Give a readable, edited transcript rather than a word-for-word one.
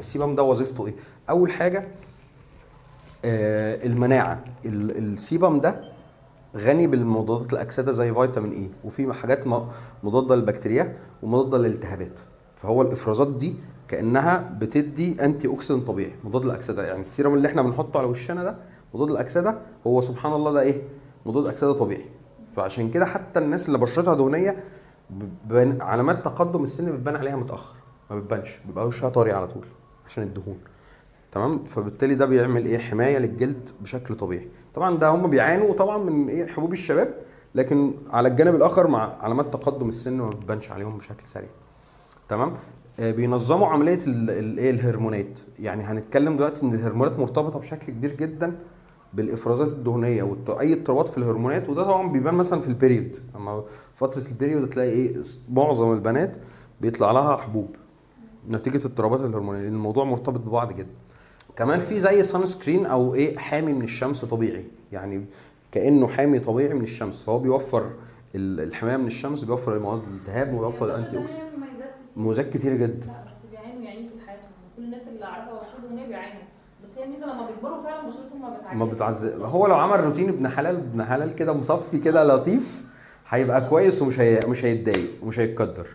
السيبم ده وظيفته ايه؟ اول حاجه المناعه. السيبم ده غني بالمضادات الاكسده زي فيتامين اي، وفي حاجات مضاده للبكتيريا ومضاده للالتهابات. فهو الافرازات دي كانها بتدي انتي اوكسيدنت طبيعي مضاد للاكسده. يعني السيرم اللي احنا بنحطه على وشنا ده مضاد الاكسده، هو سبحان الله ده ايه؟ مضاد اكسده طبيعي. فعشان كده حتى الناس اللي بشرتها دهنيه علامات تقدم السن بتبان عليها متاخر، ما بتبانش، بيبقى وشها طري على طول عشان الدهون. تمام. فبالتالي ده بيعمل ايه؟ حمايه للجلد بشكل طبيعي. طبعا ده هم بيعانوا طبعا من ايه؟ حبوب الشباب، لكن على الجانب الاخر مع علامات تقدم السن ما بتبانش عليهم بشكل سريع. تمام. بينظموا عمليه الايه؟ الهرمونات. يعني هنتكلم دلوقتي ان الهرمونات مرتبطه بشكل كبير جدا بالافرازات الدهنيه واي اضطرابات في الهرمونات، وده طبعا بيبان مثلا في البريود. اما فتره البريود تلاقي ايه؟ معظم البنات بيطلع لها حبوب نتيجه اضطرابات الهرمونيه، لان الموضوع مرتبط ببعض جدا. كمان في زي سان سكرين او ايه؟ حامي من الشمس طبيعي، يعني كانه حامي طبيعي من الشمس، فهو بيوفر الحمايه من الشمس، بيوفر مواد الالتهاب وبيوفر الانتي اوكسيدنت، مميزات كتير جدا. لا بس بيعانوا يعني طول حياتهم، كل الناس اللي اعرفها بشرتهم هنا بيعانوا، بس هي الميزه لما بيكبروا فعلا بشرتهم ما ما بتعجزش. بتعذب. هو لو عمل روتين ابن حلال ابن حلال كده مصفي كده لطيف، هيبقى كويس ومش مش هيتضايق ومش هيتقدر.